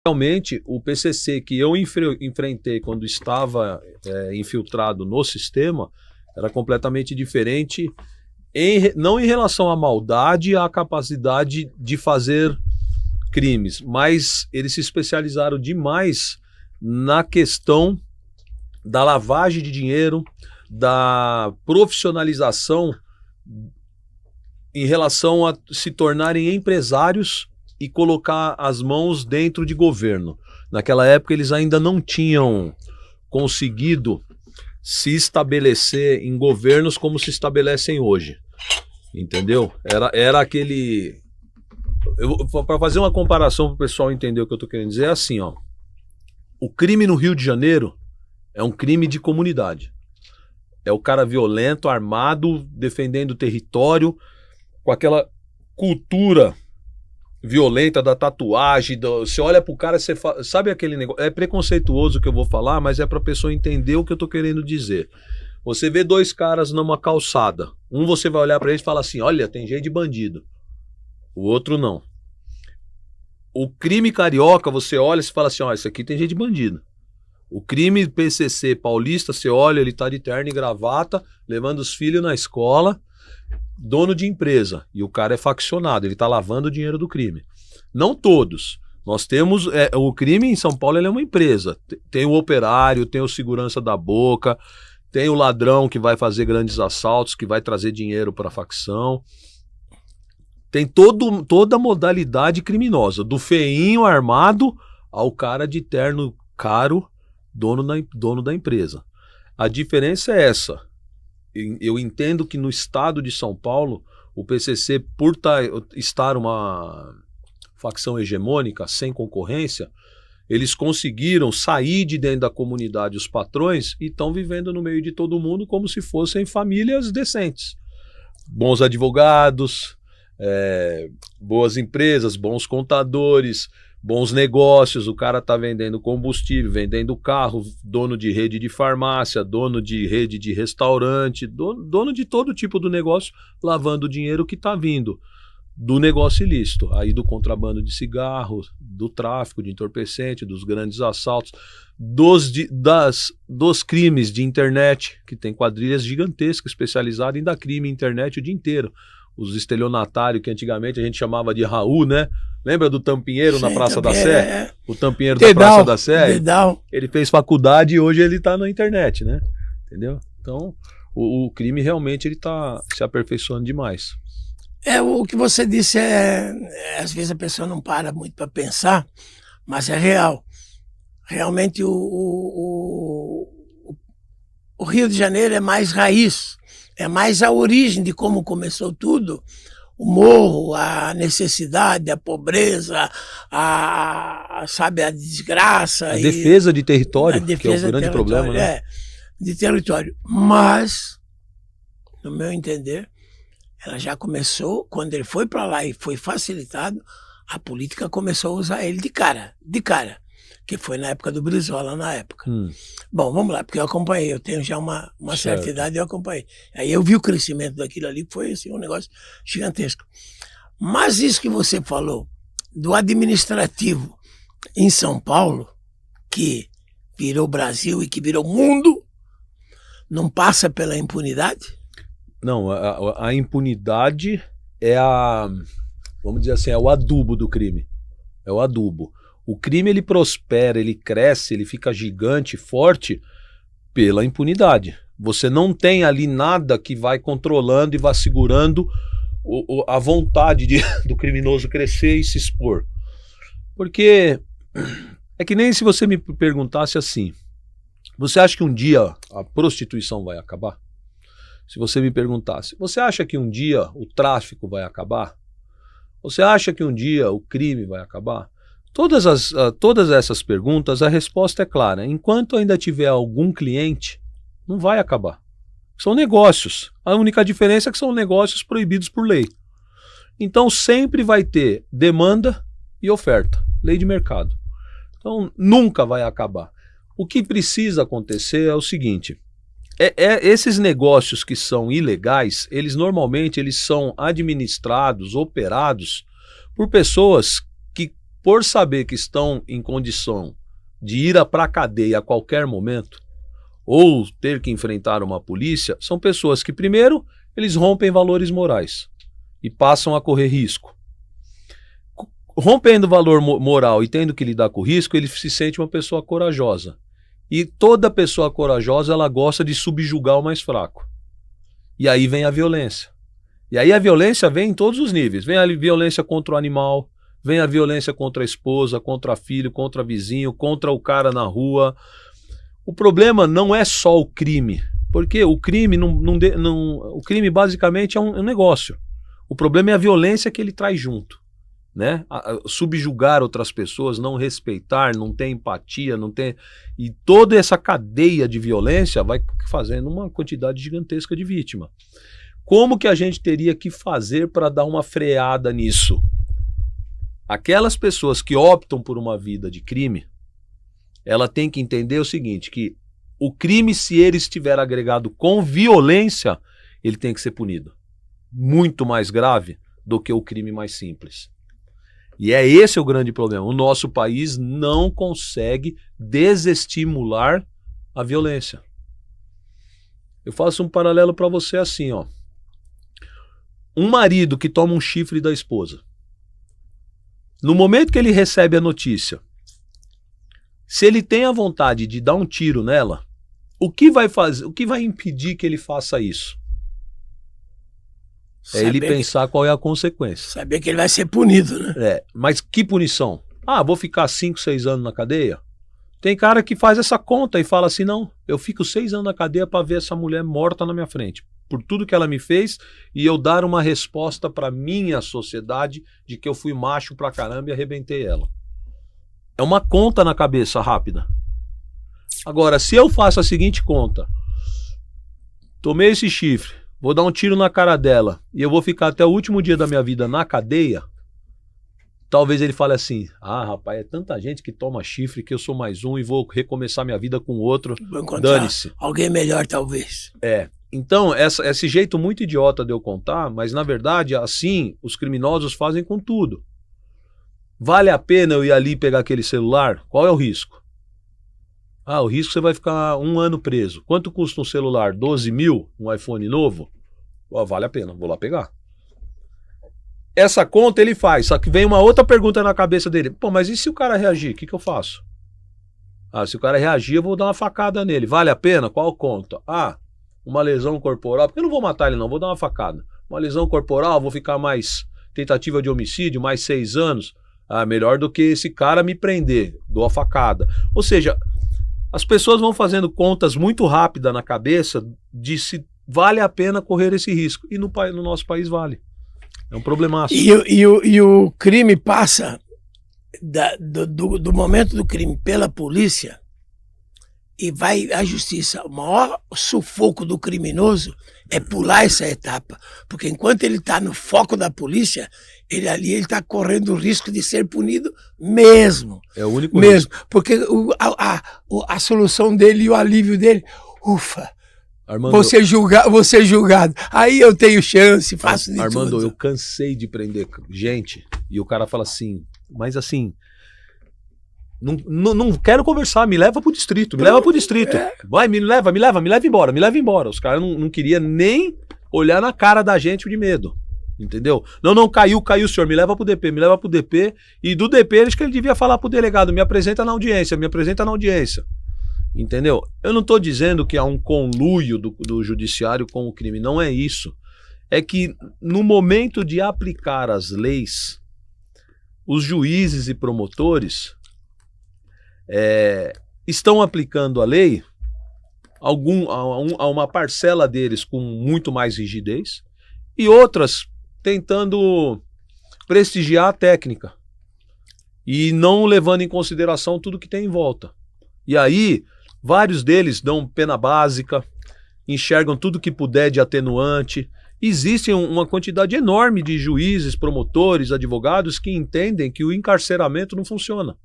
Realmente, o PCC que eu enfrentei quando estava infiltrado no sistema era completamente diferente, não em relação à maldade, à capacidade de fazer crimes, mas eles se especializaram demais na questão da lavagem de dinheiro, da profissionalização em relação a se tornarem empresários e colocar as mãos dentro de governo. Naquela época eles ainda não tinham conseguido se estabelecer em governos como se estabelecem hoje. Entendeu? Era aquele... Para fazer uma comparação para o pessoal entender o que eu estou querendo dizer, é assim, ó. O crime no Rio de Janeiro é um crime de comunidade. É o cara violento, armado, defendendo o território, com aquela cultura violenta da tatuagem. Você olha pro cara, você fala, sabe aquele negócio? É preconceituoso o que eu vou falar, mas é pra pessoa entender o que eu tô querendo dizer. Você vê dois caras numa calçada. Um você vai olhar pra ele e fala assim: olha, tem jeito de bandido. O outro não. O crime carioca, você olha e fala assim: ó, esse aqui tem jeito de bandido. O crime PCC paulista, você olha, ele tá de terno e gravata, levando os filhos na escola, dono de empresa, e o cara é faccionado, ele tá lavando o dinheiro do crime. Não todos. Nós temos... o crime em São Paulo ele é uma empresa. Tem o operário, tem o segurança da boca, tem o ladrão que vai fazer grandes assaltos, que vai trazer dinheiro para a facção. Tem toda a modalidade criminosa, do feinho armado ao cara de terno caro, dono da empresa. A diferença é essa. Eu entendo que no estado de São Paulo, o PCC, por estar uma facção hegemônica, sem concorrência, eles conseguiram sair de dentro da comunidade os patrões e estão vivendo no meio de todo mundo como se fossem famílias decentes. Bons advogados, boas empresas, bons contadores, bons negócios, o cara tá vendendo combustível, vendendo carro, dono de rede de farmácia, dono de rede de restaurante, dono de todo tipo de negócio, lavando o dinheiro que tá vindo do negócio ilícito, aí do contrabando de cigarro, do tráfico de entorpecente, dos grandes assaltos, dos crimes de internet, que tem quadrilhas gigantescas especializadas em dar crime em internet o dia inteiro. Os estelionatários que antigamente a gente chamava de Raul, né? Lembra do Tampinheiro na Praça da Sé? O Tampinheiro da Praça da Sé? Ele fez faculdade e hoje ele tá na internet, né? Entendeu? Então, o crime realmente ele tá se aperfeiçoando demais. O que você disse às vezes a pessoa não para muito para pensar, mas é real. Realmente o Rio de Janeiro é mais raiz, é mais a origem de como começou tudo. O morro, a necessidade, a pobreza, sabe, a desgraça. A defesa de território, que é o grande problema, né? De território. Mas, no meu entender, ela já começou, quando ele foi para lá e foi facilitado, a política começou a usar ele de cara, que foi na época do Brizola, na época. Bom, vamos lá, porque eu acompanhei, eu tenho já uma certa idade, eu acompanhei. Aí eu vi o crescimento daquilo ali, que foi assim, um negócio gigantesco. Mas isso que você falou, do administrativo em São Paulo, que virou Brasil e que virou mundo, não passa pela impunidade? Não, a impunidade é vamos dizer assim, é o adubo do crime. É o adubo. O crime ele prospera, ele cresce, ele fica gigante, forte pela impunidade. Você não tem ali nada que vai controlando e vai segurando a vontade do criminoso crescer e se expor. Porque é que nem se você me perguntasse assim: você acha que um dia a prostituição vai acabar? Se você me perguntasse, você acha que um dia o tráfico vai acabar? Você acha que um dia o crime vai acabar? Todas essas perguntas, a resposta é clara. Enquanto ainda tiver algum cliente, não vai acabar. São negócios. A única diferença é que são negócios proibidos por lei. Então sempre vai ter demanda e oferta. Lei de mercado. Então nunca vai acabar. O que precisa acontecer é o seguinte: esses negócios que são ilegais, eles normalmente são administrados, operados por pessoas que por saber que estão em condição de ir para a cadeia a qualquer momento, ou ter que enfrentar uma polícia, são pessoas que, primeiro, eles rompem valores morais e passam a correr risco. Rompendo o valor moral e tendo que lidar com o risco, ele se sente uma pessoa corajosa. E toda pessoa corajosa, ela gosta de subjugar o mais fraco. E aí vem a violência. E aí a violência vem em todos os níveis. Vem a violência contra o animal, vem a violência contra a esposa, contra filho, contra vizinho, contra o cara na rua. O problema não é só o crime, porque o crime, o crime basicamente é um negócio. O problema é a violência que ele traz junto, né? Subjugar outras pessoas, não respeitar, não ter empatia, não ter... E toda essa cadeia de violência vai fazendo uma quantidade gigantesca de vítima. Como que a gente teria que fazer para dar uma freada nisso? Aquelas pessoas que optam por uma vida de crime, ela tem que entender o seguinte, que o crime, se ele estiver agregado com violência, ele tem que ser punido. Muito mais grave do que o crime mais simples. E é esse o grande problema. O nosso país não consegue desestimular a violência. Eu faço um paralelo para você assim, ó. Um marido que toma um chifre da esposa. No momento que ele recebe a notícia, se ele tem a vontade de dar um tiro nela, o que vai fazer? O que vai impedir que ele faça isso? É ele pensar qual é a consequência. Saber que ele vai ser punido, né? Mas que punição? Ah, vou ficar 5, 6 anos na cadeia? Tem cara que faz essa conta e fala assim, não, eu fico 6 anos na cadeia para ver essa mulher morta na minha frente, por tudo que ela me fez, e eu dar uma resposta para minha sociedade de que eu fui macho pra caramba e arrebentei ela. É uma conta na cabeça rápida. Agora, se eu faço a seguinte conta, tomei esse chifre, vou dar um tiro na cara dela e eu vou ficar até o último dia da minha vida na cadeia, talvez ele fale assim, ah, rapaz, é tanta gente que toma chifre que eu sou mais um e vou recomeçar minha vida com outro, dane-se. Alguém melhor, talvez. Então, esse jeito muito idiota de eu contar, mas na verdade, assim, os criminosos fazem com tudo. Vale a pena eu ir ali pegar aquele celular? Qual é o risco? Ah, o risco você vai ficar 1 ano preso. Quanto custa um celular? 12 mil? Um iPhone novo? Oh, vale a pena, vou lá pegar. Essa conta ele faz, só que vem uma outra pergunta na cabeça dele. Pô, mas e se o cara reagir? O que eu faço? Ah, se o cara reagir, eu vou dar uma facada nele. Vale a pena? Qual conta? Ah, uma lesão corporal. Porque eu não vou matar ele não, vou dar uma facada. Uma lesão corporal, vou ficar mais tentativa de homicídio, mais 6 anos. Ah, melhor do que esse cara me prender, dou a facada. Ou seja, as pessoas vão fazendo contas muito rápidas na cabeça de se vale a pena correr esse risco. E no nosso país vale. É um problemaço. E o crime passa do momento do crime pela polícia e vai à justiça. O maior sufoco do criminoso é pular essa etapa. Porque enquanto ele está no foco da polícia, ele está correndo o risco de ser punido mesmo. É o único mesmo. risco. Porque a solução dele e o alívio dele, ufa, Armando, vou ser julgado. Aí eu tenho chance, faço de Armando, tudo. eu cansei de prender gente e o cara fala assim, mas assim, não quero conversar, me leva pro distrito, me leva pro distrito. Vai, me leva embora. Os caras não queriam nem olhar na cara da gente de medo. Entendeu? Não, caiu, senhor, me leva pro DP, e do DP acho que ele devia falar pro delegado, me apresenta na audiência. Entendeu? Eu não tô dizendo que há um conluio do judiciário com o crime, não é isso. É que no momento de aplicar as leis, os juízes e promotores estão aplicando a lei a uma parcela deles com muito mais rigidez e outras tentando prestigiar a técnica e não levando em consideração tudo que tem em volta. E aí, vários deles dão pena básica, enxergam tudo que puder de atenuante. Existe uma quantidade enorme de juízes, promotores, advogados que entendem que o encarceramento não funciona.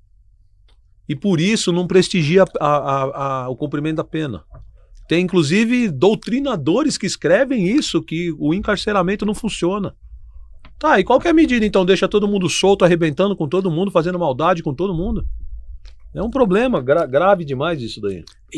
E por isso não prestigia o cumprimento da pena. Tem inclusive doutrinadores que escrevem isso, que o encarceramento não funciona. Tá, e qual que é a medida então? Deixa todo mundo solto, arrebentando com todo mundo, fazendo maldade com todo mundo? É um problema grave demais isso daí.